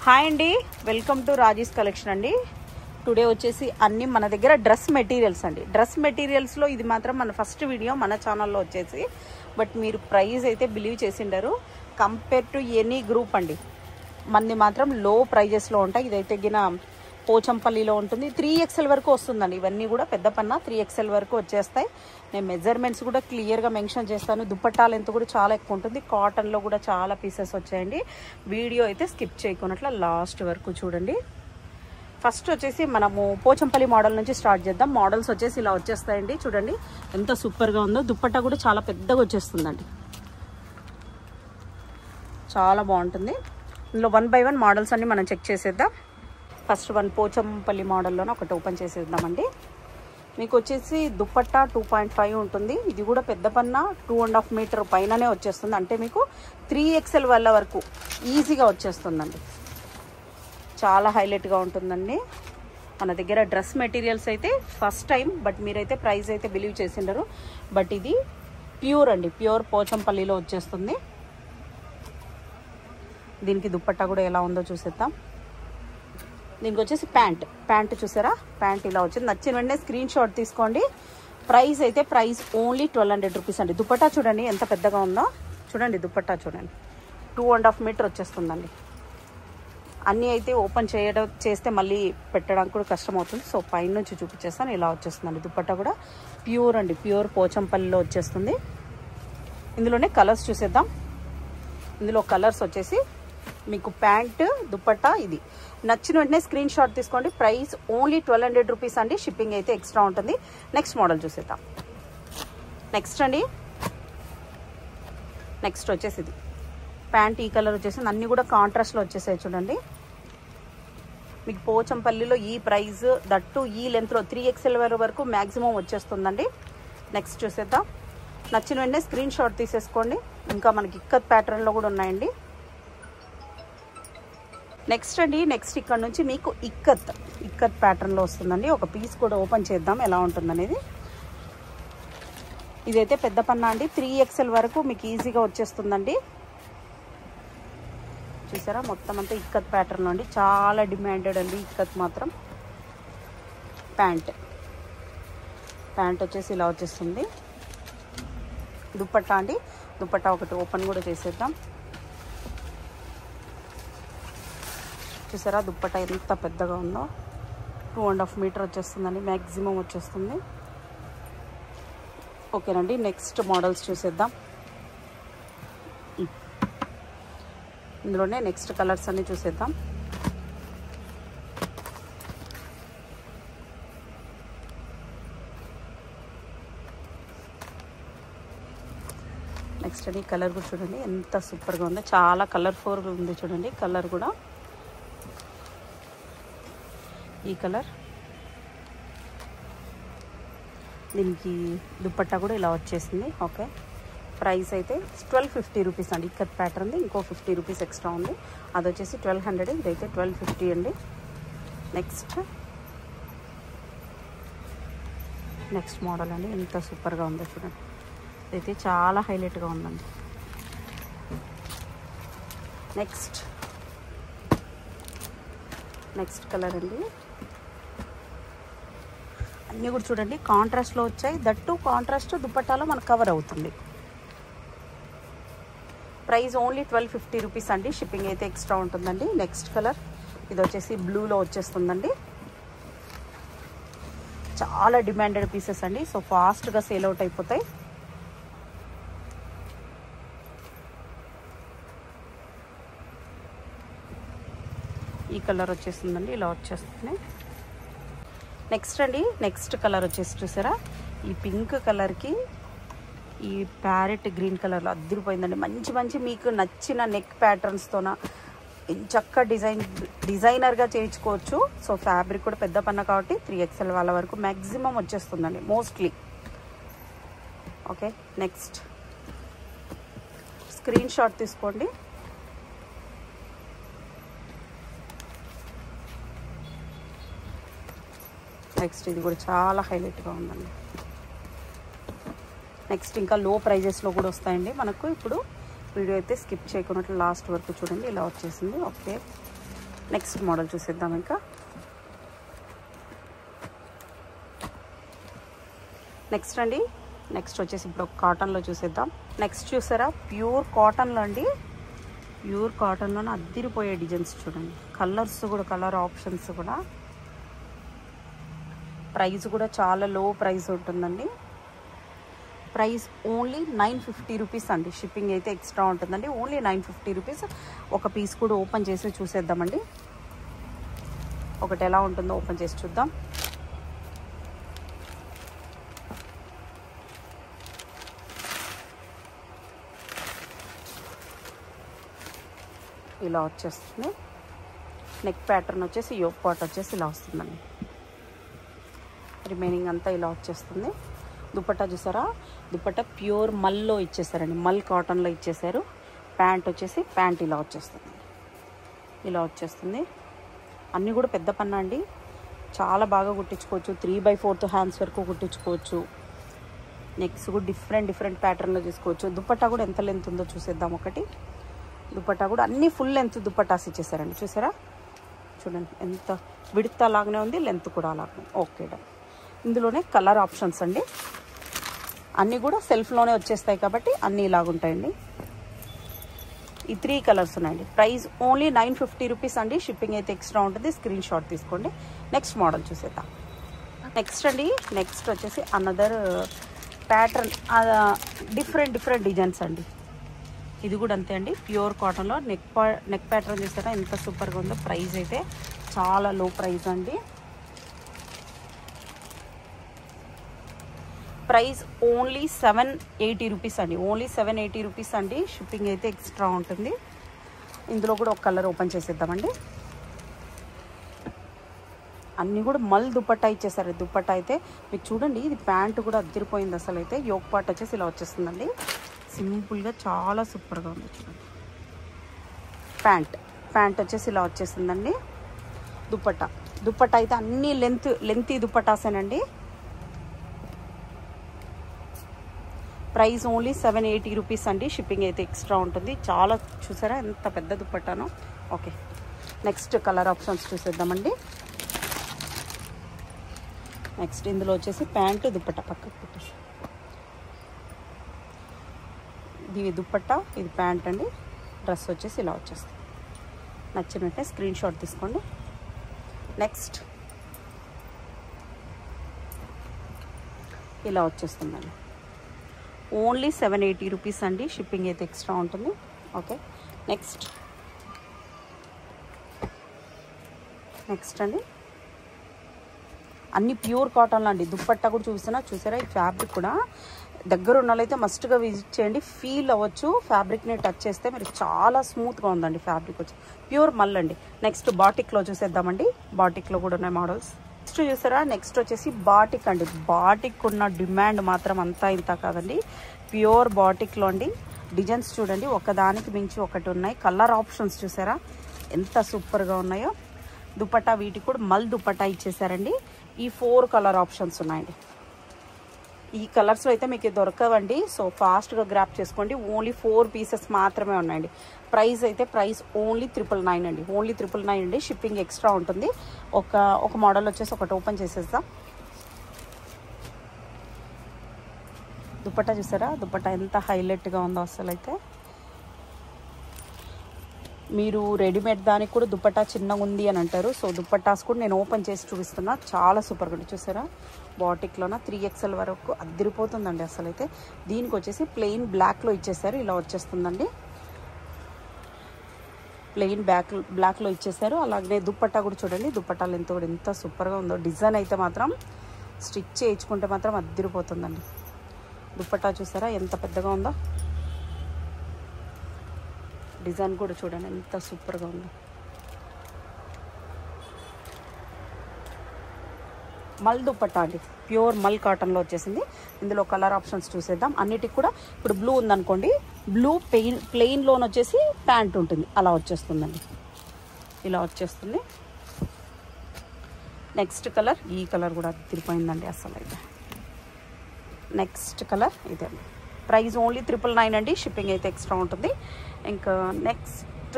Hi అండి, welcome to Raji's collection అండి. Today వచ్చేసి అన్ని మన దగ్గర డ్రెస్ మెటీరియల్స్ అండి. డ్రెస్ మెటీరియల్స్లో ఇది మాత్రం మన ఫస్ట్ వీడియో మన ఛానల్లో వచ్చేసి, బట్ మీరు ప్రైస్ అయితే బిలీవ్ చేసిండారు. కంపేర్ టు ఎనీ గ్రూప్ అండి, మనది మాత్రం లో ప్రైజెస్లో ఉంటాయి. ఇదైతే గిన పోచంపల్లిలో ఉంటుంది. 3XL వరకు వస్తుందండి. ఇవన్నీ కూడా పెద్ద పన్న 3XL వరకు వచ్చేస్తాయి. నేను మెజర్మెంట్స్ కూడా క్లియర్గా మెన్షన్ చేస్తాను. దుపట్టా లెంత్ కూడా చాలా ఎక్కువ ఉంటుంది. కాటన్లో కూడా చాలా పీసెస్ వచ్చాయండి. వీడియో అయితే స్కిప్ చేయకున్నట్ల లాస్ట్ వరకు చూడండి. ఫస్ట్ వచ్చేసి మనము పోచంపల్లి మోడల్ నుంచి స్టార్ట్ చేద్దాం. మోడల్స్ వచ్చేసి ఇలా వచ్చేస్తాయండి. చూడండి ఎంత సూపర్గా ఉందో. దుపట్టా కూడా చాలా పెద్దగా వచ్చేస్తుందండి, చాలా బాగుంటుంది. ఇందులో 1 by 1 మోడల్స్ అన్ని మనం చెక్ చేసేద్దాం. ఫస్ట్ వన్ పోచంపల్లి మోడల్లోనే ఒకటి ఓపెన్ చేసేద్దామండి. మీకు వచ్చేసి దుపట్టా 2.5 ఉంటుంది. ఇది కూడా పెద్ద పన్న 2.5 మీటర్ పైననే వచ్చేస్తుంది. అంటే మీకు 3XL వాళ్ళ వరకు ఈజీగా వచ్చేస్తుందండి. చాలా హైలైట్గా ఉంటుందండి. మన దగ్గర డ్రెస్ మెటీరియల్స్ అయితే ఫస్ట్ టైం, బట్ మీరైతే ప్రైస్ అయితే బిలీవ్ చేసిండరు. బట్ ఇది ప్యూర్ అండి, ప్యూర్ పోచంపల్లిలో వచ్చేస్తుంది. దీనికి దుపట్టా కూడా ఎలా ఉందో చూసేద్దాం. దీనికి వచ్చేసి ప్యాంట్ చూసారా, ప్యాంట్ ఇలా వచ్చింది. నచ్చిన వెంటనే స్క్రీన్ షాట్ తీసుకోండి. ప్రైస్ అయితే ఓన్లీ 1200 రూపీస్ అండి. దుపట్టా చూడండి ఎంత పెద్దగా ఉందో. చూడండి దుపట్టా చూడండి, 2.5 మీటర్ వచ్చేస్తుందండి. అన్నీ అయితే ఓపెన్ చేస్తే మళ్ళీ పెట్టడానికి కూడా కష్టం అవుతుంది. సో పైన నుంచి చూపించేస్తాను. ఇలా వచ్చేస్తుందండి. దుపట్టా కూడా ప్యూర్ అండి, ప్యూర్ పోచంపల్లిలో వచ్చేస్తుంది. ఇందులోనే కలర్స్ చూసేద్దాం. ఇందులో కలర్స్ వచ్చేసి మీకు ప్యాంట్, దుపట్టా ఇది నచ్చిన వెంటనే స్క్రీన్ షాట్ తీసుకోండి. ప్రైస్ ఓన్లీ 1200 రూపీస్ అండి. షిప్పింగ్ అయితే ఎక్స్ట్రా ఉంటుంది. నెక్స్ట్ మోడల్ చూసేద్దాం. నెక్స్ట్ వచ్చేసి ఇది ప్యాంట్. ఈ కలర్ వచ్చేసి అన్నీ కూడా కాంట్రాస్ట్లో వచ్చేసాయి చూడండి. మీకు పోచంపల్లిలో ఈ ప్రైస్ దట్టు ఈ లెంత్లో 3XL వరకు మ్యాక్సిమం వచ్చేస్తుందండి. నెక్స్ట్ చూసేద్దాం. నచ్చిన వెంటనే స్క్రీన్ షాట్ తీసేసుకోండి. ఇంకా మనకి ఇక్కత్ ప్యాటర్న్లో కూడా ఉన్నాయండి. నెక్స్ట్ ఇక్కడ నుంచి మీకు ఇక్కత్ ప్యాటర్న్లో వస్తుందండి. ఒక పీస్ కూడా ఓపెన్ చేద్దాం ఎలా ఉంటుందనేది. ఇదైతే పెద్ద పన్నా అండి, 3XL వరకు మీకు ఈజీగా వచ్చేస్తుందండి. చూసారా మొత్తం అంతా ఇక్కత్ ప్యాటర్న్ అండి. చాలా డిమాండెడ్ అండి ఇక్కత్ మాత్రం. ప్యాంట్ వచ్చేసి ఇలా వచ్చేస్తుంది. దుపట్టా అండి, దుపట్టా ఒకటి ఓపెన్ కూడా చేసేద్దాం. చూసారా దుపట్టా ఎంత పెద్దగా ఉందో. 2.5 మీటర్ వచ్చేస్తుందండి, మ్యాక్సిమం వచ్చేస్తుంది. ఓకేనండి, నెక్స్ట్ మోడల్స్ చూసేద్దాం. ఇందులోనే నెక్స్ట్ కలర్స్ అన్ని చూసేద్దాం. నెక్స్ట్ అండి కలర్ కూడా చూడండి ఎంత సూపర్గా ఉందో. చాలా కలర్ఫుల్గా ఉంది చూడండి. కలర్ కూడా ఈ కలర్. దీనికి దుపట్టా కూడా ఇలా వచ్చేసింది. ఓకే, ప్రైస్ అయితే 1250 రూపీస్ అండి. ఇక్కత్ ప్యాటర్న్ది ఇంకో 50 రూపీస్ ఎక్స్ట్రా ఉంది. అది వచ్చేసి 1200. ఇదైతే 1250 అండి. నెక్స్ట్ మోడల్ అండి. ఎంత సూపర్గా ఉందో చూడండి. ఇదైతే చాలా హైలైట్గా ఉందండి. నెక్స్ట్ కలర్ అండి. అన్నీ కూడా చూడండి కాంట్రాస్ట్లో వచ్చాయి. దట్టు కాంట్రాస్ట్ దుపట్టాలో మనకు కవర్ అవుతుంది. ప్రైస్ ఓన్లీ 1250 రూపీస్ అండి. షిప్పింగ్ అయితే ఎక్స్ట్రా ఉంటుందండి. నెక్స్ట్ కలర్ ఇది వచ్చేసి బ్లూలో వచ్చేస్తుందండి. చాలా డిమాండెడ్ పీసెస్ అండి. సో ఫాస్ట్గా సేల్ అవుట్ అయిపోతాయి. ఈ కలర్ వచ్చేస్తుందండి, ఇలా వచ్చేస్తుంది. నెక్స్ట్ కలర్ వచ్చేసి చూసారా, ఈ పింక్ కలర్కి ఈ ప్యారెట్ గ్రీన్ కలర్లో అద్దరిపోయిందండి. మంచి మీకు నచ్చిన నెక్ ప్యాటర్న్స్తోన చక్క డిజైనర్గా చేయించుకోవచ్చు. సో ఫ్యాబ్రిక్ కూడా పెద్ద పన్న కాబట్టి 3XL వాళ్ళ వరకు మ్యాక్సిమం వచ్చేస్తుందండి mostly. Okay, next screen shot తీసుకోండి. నెక్స్ట్ ఇది కూడా చాలా హైలైట్గా ఉందండి. నెక్స్ట్ ఇంకా లో ప్రైజెస్లో కూడా వస్తాయండి మనకు. ఇప్పుడు వీడియో అయితే స్కిప్ చేయకున్నట్లు లాస్ట్ వరకు చూడండి. ఇలా వచ్చేసింది. ఓకే, నెక్స్ట్ మోడల్ చూసేద్దాం. ఇంకా నెక్స్ట్ అండి, నెక్స్ట్ వచ్చేసి ఇప్పుడు కాటన్లో చూసేద్దాం. నెక్స్ట్ చూసారా ప్యూర్ కాటన్లో అండి, ప్యూర్ కాటన్లోనే అద్దిరిపోయే డిజైన్స్ చూడండి. కలర్స్ కూడా, కలర్ ఆప్షన్స్ కూడా. ప్రైస్ కూడా చాలా లో ప్రైస్ ఉంటుందండి. ప్రైస్ ఓన్లీ 950 రూపీస్ అండి. షిప్పింగ్ అయితే ఎక్స్ట్రా ఉంటుందండి. Only 950 rupees. ఒక పీస్ కూడా ఓపెన్ చేసి చూసేద్దామండి. ఒకటి ఎలా ఉంటుందో ఓపెన్ చేసి చూద్దాం. ఇలా వచ్చేస్తుంది. నెక్ ప్యాటర్న్ వచ్చేసి యోక్ పార్ట్ వచ్చేసి ఇలా వస్తుందండి. రిమైనింగ్ అంతా ఇలా వచ్చేస్తుంది. దుపట్టా చూసారా, దుపట్టా ప్యూర్ మల్లో ఇచ్చేసారండి, మల్ కాటన్లో ఇచ్చేసారు. ప్యాంట్ వచ్చేసి ప్యాంట్ ఇలా వచ్చేస్తుంది, ఇలా వచ్చేస్తుంది. అన్నీ కూడా పెద్ద పన్న అండి, చాలా బాగా కుట్టించుకోవచ్చు. 3/4 హ్యాండ్స్ వరకు కుట్టించుకోవచ్చు. నెక్స్ట్ కూడా డిఫరెంట్ ప్యాటర్న్లో చేసుకోవచ్చు. దుపట్టా కూడా ఎంత లెంత్ ఉందో చూసేద్దాం. ఒకటి దుపట్టా కూడా అన్నీ ఫుల్ లెంత్ దుపట్టాస్ ఇచ్చేసారండి. చూసారా, చూడండి ఎంత విడ్త్ అలాగనే ఉంది, లెంత్ కూడా అలాగనే. Okay done. ఇందులోనే కలర్ ఆప్షన్స్ అండి, అన్నీ కూడా సెల్ఫ్లోనే వచ్చేస్తాయి కాబట్టి అన్నీ ఇలాగుంటాయండి. ఈ 3 కలర్స్ ఉన్నాయండి. ప్రైస్ ఓన్లీ 950 రూపీస్ అండి. షిప్పింగ్ అయితే ఎక్స్ట్రా ఉంటుంది. స్క్రీన్ షాట్ తీసుకోండి. నెక్స్ట్ మోడల్ చూసేద్దాం. నెక్స్ట్ అండి, నెక్స్ట్ వచ్చేసి అనదర్ ప్యాటర్న్, డిఫరెంట్ డిజైన్స్ అండి. ఇది కూడా అంతే అండి, ప్యూర్ కాటన్లో నెక్ ప్యాటర్న్ చూస్తారా ఎంత సూపర్గా ఉందో. ప్రైస్ అయితే చాలా లో ప్రైస్ అండి. ప్రైస్ ఓన్లీ 780 రూపీస్ అండి. ఓన్లీ 780 రూపీస్ అండి. షిప్పింగ్ అయితే ఎక్స్ట్రా ఉంటుంది. ఇందులో కూడా ఒక కలర్ ఓపెన్ చేసేద్దామండి. అన్నీ కూడా మల్ దుపట్టా ఇచ్చేసారు. దుపట్టా అయితే మీకు చూడండి, ఇది ప్యాంట్ కూడా అద్దరిపోయింది అసలు. అయితే యోక్ పార్ట్ వచ్చేసి ఇలా వచ్చేస్తుందండి. సింపుల్గా చాలా సూపర్గా ఉంది చూడండి. ప్యాంట్ వచ్చేసి ఇలా వచ్చేస్తుందండి. దుపట్టా అయితే అన్నీ లెంతీ దుపట్టాసేనండి. ప్రైస్ ఓన్లీ 780 రూపీస్ అండి. షిప్పింగ్ అయితే ఎక్స్ట్రా ఉంటుంది. చాలా చూసారా ఎంత పెద్ద దుపట్టానో. ఓకే, నెక్స్ట్ కలర్ ఆప్షన్స్ చూసేద్దామండి. నెక్స్ట్ ఇందులో వచ్చేసి ప్యాంటు దుపట్టా పక్కకు పెట్టేసి, ఇది దుపట్టా, ఇది ప్యాంట్ అండి. డ్రెస్ వచ్చేసి ఇలా వచ్చేస్తుంది. నచ్చినట్టే స్క్రీన్ షాట్ తీసుకోండి. నెక్స్ట్ ఇలా వచ్చేస్తుందండి. ఓన్లీ 780 రూపీస్ అండి. షిప్పింగ్ అయితే ఎక్స్ట్రా ఉంటుంది. ఓకే, నెక్స్ట్ అండి, అన్ని ప్యూర్ కాటన్లో అండి. దుపట్టా కూడా చూసారా ఈ ఫ్యాబ్రిక్ కూడా దగ్గర ఉన్న వాళ్ళైతే మస్ట్గా విజిట్ చేయండి. ఫీల్ అవ్వచ్చు ఫ్యాబ్రిక్ని టచ్ చేస్తే. మీరు చాలా స్మూత్గా ఉందండి ఫ్యాబ్రిక్ వచ్చి. ప్యూర్ మల్ అండి. నెక్స్ట్ బాటిక్లో చూసేద్దామండి. బాటిక్లో కూడా ఉన్నాయి మోడల్స్. నెక్స్ట్ చూసారా, నెక్స్ట్ వచ్చేసి బాటిక్ అండి. బాటిక్ ఉన్న డిమాండ్ మాత్రం అంతా ఇంత కాదండి. ప్యూర్ బాటిక్లో అండి. డిజైన్స్ చూడండి, ఒకదానికి మించి ఒకటి ఉన్నాయి. కలర్ ఆప్షన్స్ చూసారా ఎంత సూపర్గా ఉన్నాయో. దుపట్టా వీటికి కూడా మల్ దుపట్టా ఇచ్చేసారండి. ఈ 4 కలర్ ఆప్షన్స్ ఉన్నాయండి. ఈ కలర్స్లో అయితే మీకు దొరకవండి, సో ఫాస్ట్గా గ్రాప్ చేసుకోండి. ఓన్లీ 4 పీసెస్ మాత్రమే ఉన్నాయండి. ప్రైస్ అయితే ఓన్లీ 999 అండి. ఓన్లీ 999 అండి. షిప్పింగ్ ఎక్స్ట్రా ఉంటుంది. ఒక మోడల్ వచ్చేసి ఒకటి ఓపెన్ చేసేద్దాం. దుపట్టా చూసారా, దుపట్టా ఎంత హైలైట్గా ఉందో అసలు. అయితే మీరు రెడీమేడ్ దానికి కూడా దుపట్టా చిన్నగా ఉంది అని అంటారు. సో దుపట్టాస్ కూడా నేను ఓపెన్ చేసి చూపిస్తున్నా. చాలా సూపర్గా ఉంది చూసారా. బాటిక్లోన 3XL వరకు అద్దరిపోతుందండి అసలు. అయితే దీనికి వచ్చేసి ప్లెయిన్ బ్లాక్లో ఇచ్చేసారు. ఇలా వచ్చేస్తుందండి. ప్లెయిన్ బ్లాక్లో ఇచ్చేసారు. అలాగే దుపట్టా కూడా చూడండి, దుపట్టా లెంత్ కూడా ఎంత సూపర్గా ఉందో. డిజైన్ అయితే మాత్రం స్టిచ్ చేయించుకుంటే మాత్రం అద్దరిపోతుందండి. దుపట్టా చూసారా ఎంత పెద్దగా ఉందో. డిజైన్ కూడా చూడండి ఎంత సూపర్గా ఉందో. మల్ దుపట్టా అండి, ప్యూర్ మల్ కాటన్లో వచ్చేసింది. ఇందులో కలర్ ఆప్షన్స్ చూసేద్దాం. అన్నిటికి కూడా ఇప్పుడు బ్లూ ఉందనుకోండి, బ్లూ ప్లెయిన్లోని వచ్చేసి ప్యాంట్ ఉంటుంది. అలా వచ్చేస్తుందండి, ఇలా వచ్చేస్తుంది. నెక్స్ట్ కలర్, ఈ కలర్ కూడా తిరిగిపోయిందండి అసలు. అయితే నెక్స్ట్ కలర్ ఇదండి. ప్రైస్ ఓన్లీ 999 అండి. షిప్పింగ్ అయితే ఎక్స్ట్రా ఉంటుంది. ఇంకా నెక్స్ట్